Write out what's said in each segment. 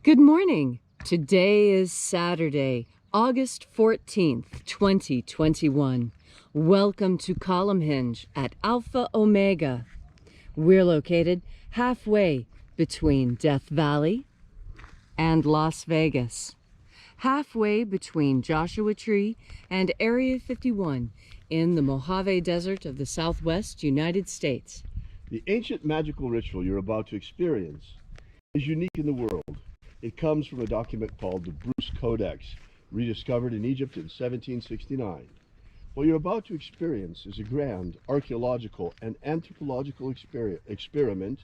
Good morning. Today is Saturday, August 14th, 2021. Welcome to Column Hinge at Alpha Omega. We're located halfway between Death Valley and Las Vegas. Halfway between Joshua Tree and Area 51 in the Mojave Desert of the Southwest United States. The ancient magical ritual you're about to experience is unique in the world. It comes from a document called the Bruce Codex, rediscovered in Egypt in 1769. What you're about to experience is a grand archaeological and anthropological experiment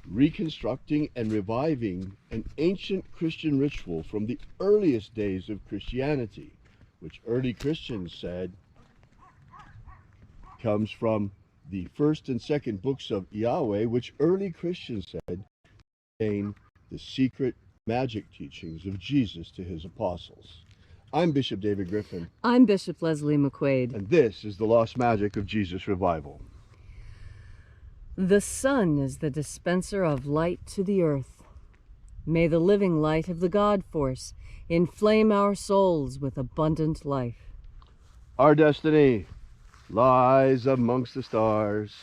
reconstructing and reviving an ancient Christian ritual from the earliest days of Christianity, which early Christians said comes from the first and second books of Yahweh, which early Christians said contain the secret magic teachings of Jesus to his apostles. I'm Bishop David Griffin. I'm Bishop Leslie McQuade. And this is the lost magic of Jesus revival. The sun is the dispenser of light to the earth. May the living light of the God force inflame our souls with abundant life. Our destiny lies amongst the stars,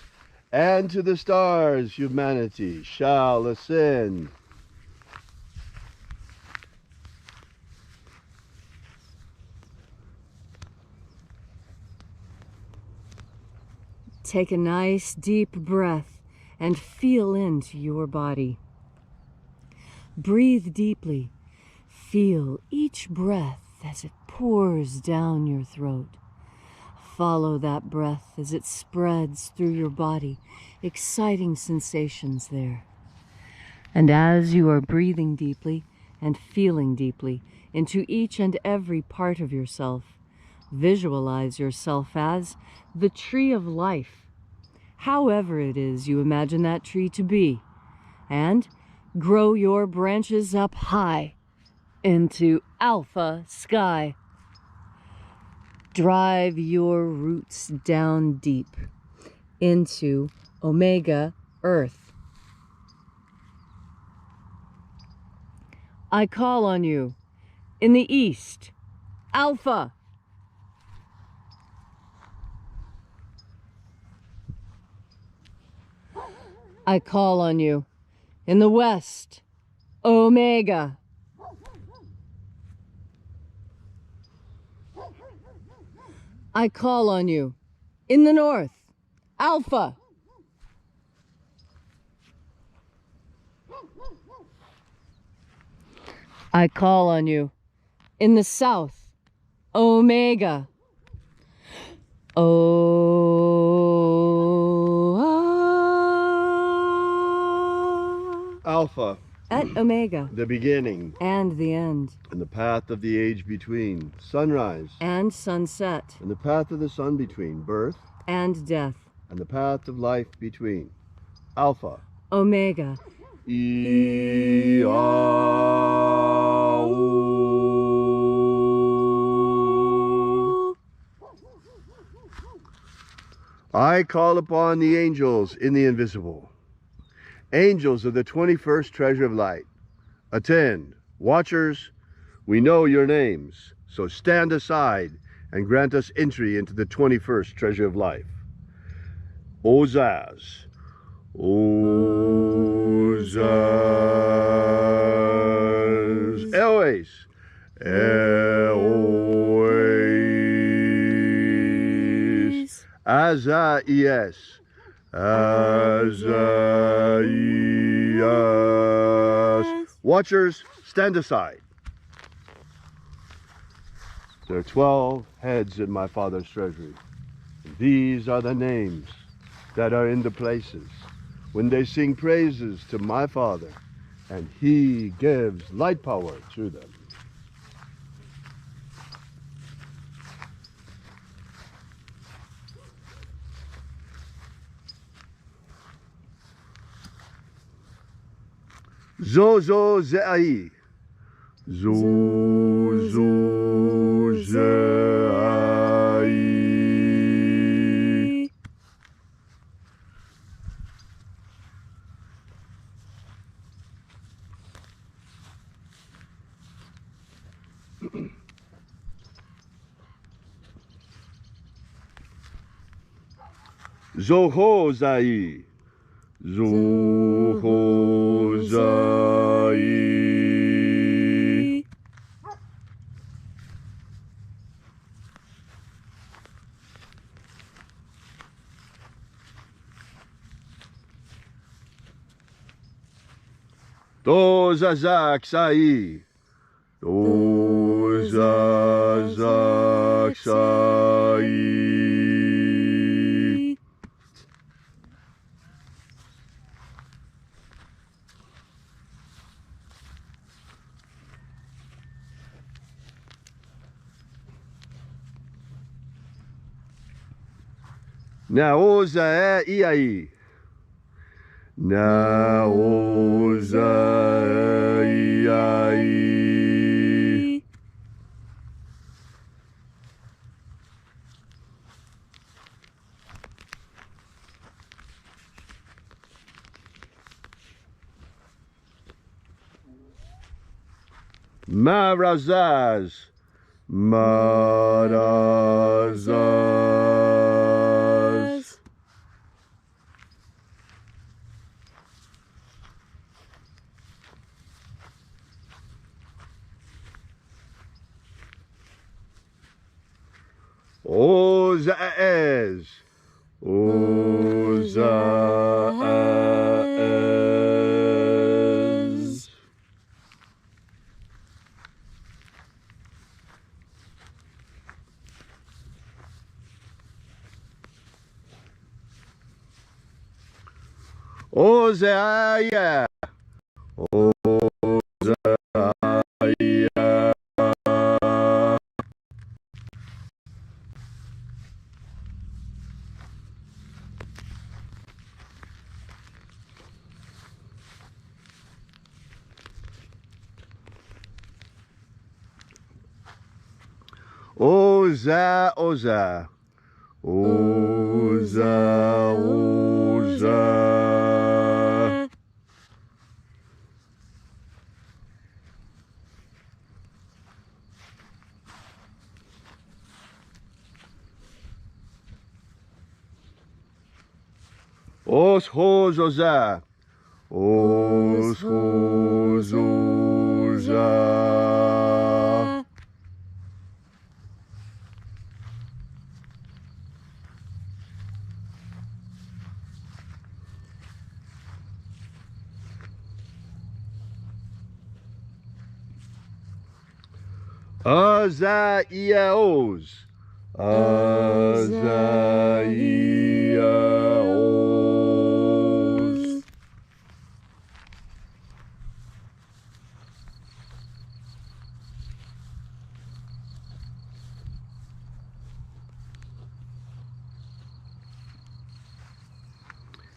and to the stars humanity shall ascend. Take a nice deep breath and feel into your body. Breathe deeply. Feel each breath as it pours down your throat. Follow that breath as it spreads through your body, exciting sensations there. And as you are breathing deeply and feeling deeply into each and every part of yourself, visualize yourself as the tree of life, however it is you imagine that tree to be, and grow your branches up high into alpha sky. Drive your roots down deep into omega earth. I call on you in the east, alpha. I call on you in the west, omega. I call on you in the north, alpha. I call on you in the south, omega. Alpha. At omega. The beginning. And the end. And the path of the age between. Sunrise. And sunset. And the path of the sun between. Birth. And death. And the path of life between. Alpha. Omega. I call upon the angels in the invisible. Angels of the 21st treasure of light. Attend. Watchers, we know your names, so stand aside and grant us entry into the 21st treasure of life. Ozaz. Ozaz. Elois. Elois. Azaies. Azaies. Watchers, stand aside. There are 12 heads in my Father's treasury. These are the names that are in the places when they sing praises to my Father, and he gives light power to them. Zozo Ze'ai. Zozo Ze'ai. Zohozai. Zohozai. Dozazaksai. Dozazaksai. Naoza iai. Naoza iai. Marazaz. Marazaz. Ozaez. Ozaez. Ozaia. Ozaia. Oza, oza. Oza, oza. Os hozoza. Os hozoza. Azaiaos. Azaiaos.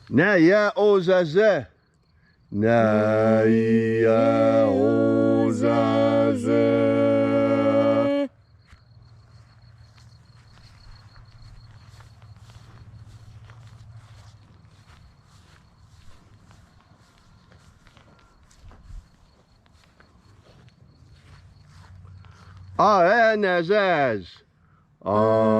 Naya ozaze. Naya ozaze. Aenazaz. Aenazaz.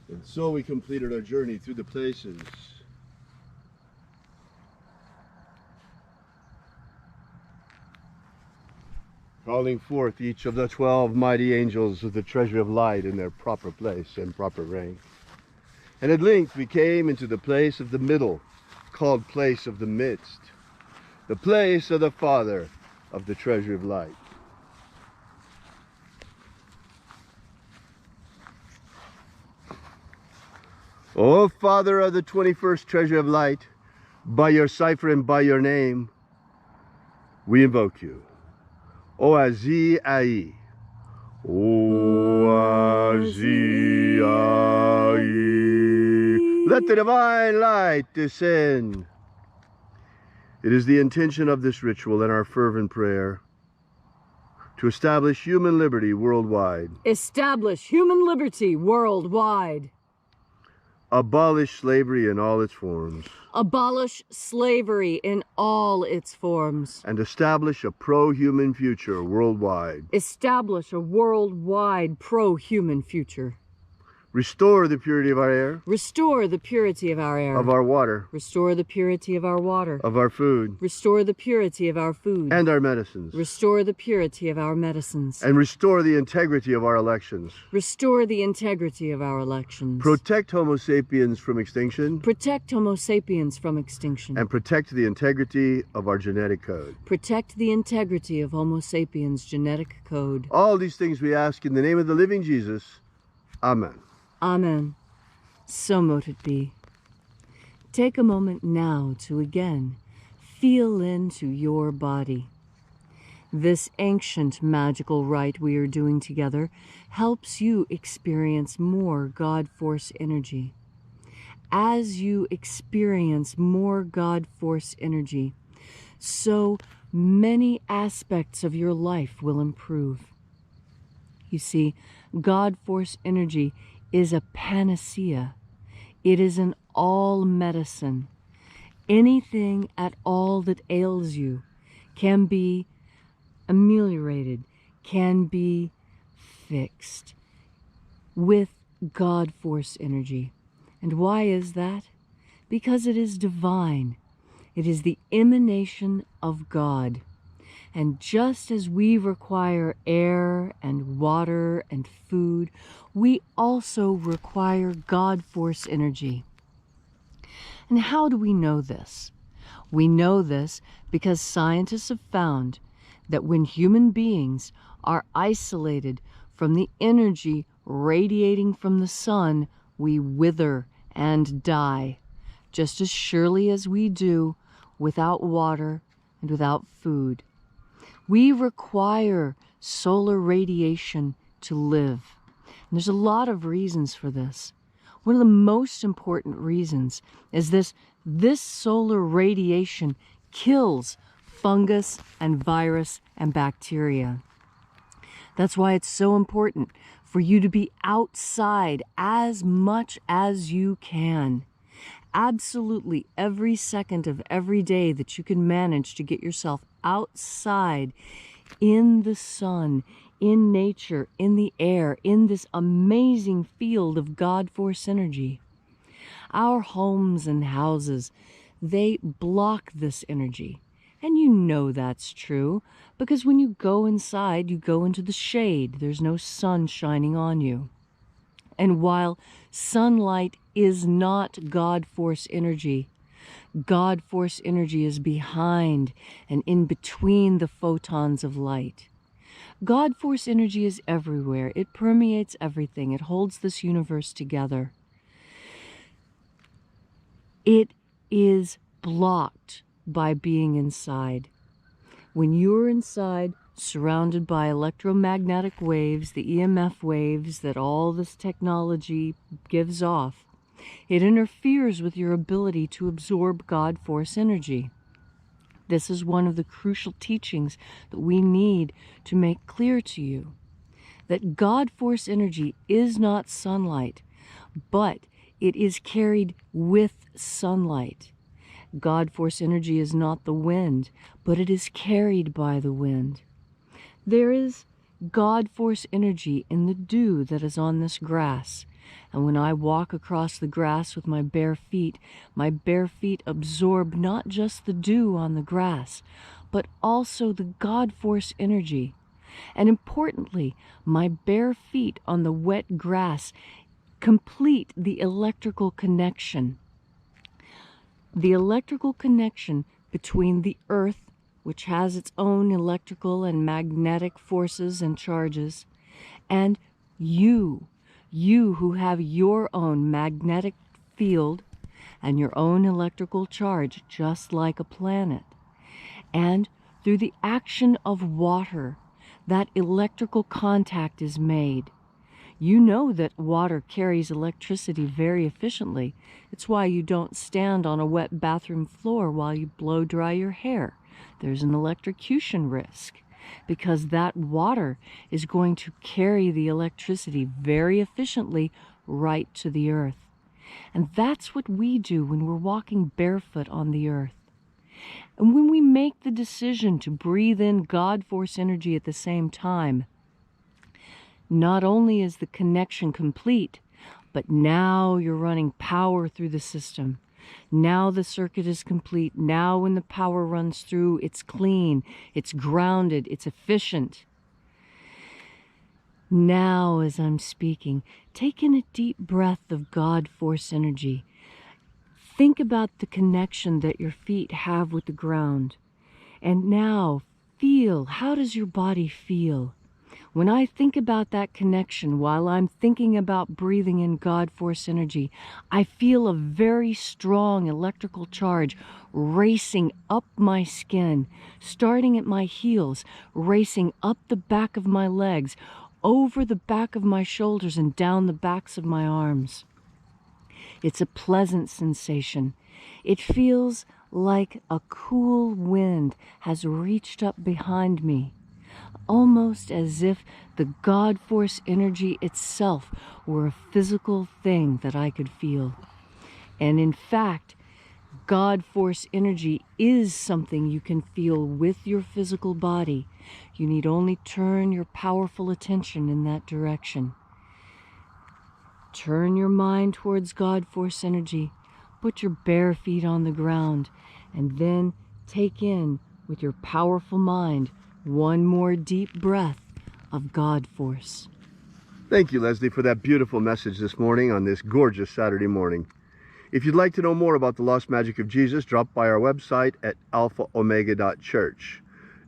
And so we completed our journey through the places. Calling forth each of the 12 mighty angels of the treasure of light in their proper place and proper rank. And at length we came into the place of the middle, called place of the midst, the place of the Father of the treasure of light. O Father of the 21st treasure of light, by your cipher and by your name, we invoke you. Oazi Ai. Oazi Ai. Let the divine light descend. It is the intention of this ritual and our fervent prayer to establish human liberty worldwide. Establish human liberty worldwide. Abolish slavery in all its forms. Abolish slavery in all its forms. And establish a pro-human future worldwide. Establish a worldwide pro-human future. Restore the purity of our air. Restore the purity of our air. Of our water. Restore the purity of our water. Of our food. Restore the purity of our food. And our medicines. Restore the purity of our medicines. And restore the integrity of our elections. Restore the integrity of our elections. Protect Homo sapiens from extinction. Protect Homo sapiens from extinction. And protect the integrity of our genetic code. Protect the integrity of Homo sapiens' genetic code. All these things we ask in the name of the living Jesus. Amen. Amen. So mote it be. Take a moment now to again feel into your body. This ancient magical rite we are doing together helps you experience more God Force energy. As you experience more God Force energy, so many aspects of your life will improve. You see, God Force energy is a panacea. It is an all medicine. Anything at all that ails you can be ameliorated, can be fixed with God Force energy. And why is that? Because it is divine. It is the emanation of God. And just as we require air and water and food, we also require God Force energy. And how do we know this? We know this because scientists have found that when human beings are isolated from the energy radiating from the sun, we wither and die, just as surely as we do without water and without food. We require solar radiation to live. And there's a lot of reasons for this. One of the most important reasons is this solar radiation kills fungus and virus and bacteria. That's why it's so important for you to be outside as much as you can. Absolutely every second of every day that you can manage to get yourself outside in the sun, in nature, in the air, in this amazing field of God Force energy. Our homes and houses, they block this energy. And you know that's true because when you go inside, you go into the shade. There's no sun shining on you. And while sunlight is not God Force energy, God Force energy is behind and in between the photons of light. God Force energy is everywhere. It permeates everything. It holds this universe together. It is blocked by being inside. When you're inside, surrounded by electromagnetic waves, the EMF waves that all this technology gives off, it interferes with your ability to absorb God Force energy. This is one of the crucial teachings that we need to make clear to you, that God Force energy is not sunlight, but it is carried with sunlight. God Force energy is not the wind, but it is carried by the wind. There is God Force energy in the dew that is on this grass. And when I walk across the grass with my bare feet absorb not just the dew on the grass, but also the God Force energy. And importantly, my bare feet on the wet grass complete the electrical connection. The electrical connection between the earth, which has its own electrical and magnetic forces and charges, and you who have your own magnetic field and your own electrical charge, just like a planet. And through the action of water, that electrical contact is made. You know that water carries electricity very efficiently. It's why you don't stand on a wet bathroom floor while you blow dry your hair. There's an electrocution risk, because that water is going to carry the electricity very efficiently right to the earth. And that's what we do when we're walking barefoot on the earth. And when we make the decision to breathe in God force energy at the same time, not only is the connection complete, but now you're running power through the system. Now the circuit is complete. Now when the power runs through, it's clean, it's grounded, it's efficient. Now, as I'm speaking, take in a deep breath of God force energy. Think about the connection that your feet have with the ground. And now feel, how does your body feel? When I think about that connection while I'm thinking about breathing in God force energy, I feel a very strong electrical charge racing up my skin, starting at my heels, racing up the back of my legs, over the back of my shoulders and down the backs of my arms. It's a pleasant sensation. It feels like a cool wind has reached up behind me, almost as if the God force energy itself were a physical thing that I could feel. And in fact, God force energy is something you can feel with your physical body. You need only turn your powerful attention in that direction. Turn your mind towards God force energy. Put your bare feet on the ground, and then take in, with your powerful mind, one more deep breath of God force. Thank you, Leslie, for that beautiful message this morning on this gorgeous Saturday morning. If you'd like to know more about the lost magic of Jesus, drop by our website at alphaomega.church.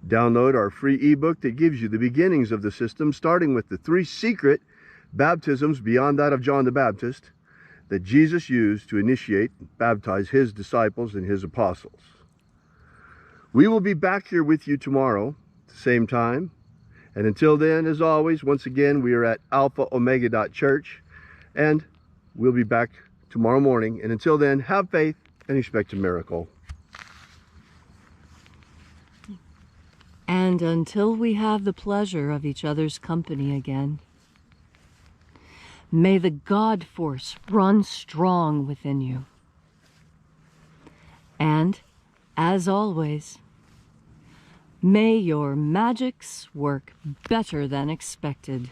Download our free ebook that gives you the beginnings of the system, starting with the 3 secret baptisms beyond that of John the Baptist that Jesus used to initiate and baptize his disciples and his apostles. We will be back here with you tomorrow at the same time. And until then, as always, once again, we are at alphaomega.church, and we'll be back tomorrow morning. And until then, have faith and expect a miracle. And until we have the pleasure of each other's company again, may the God force run strong within you. And, as always, may your magics work better than expected.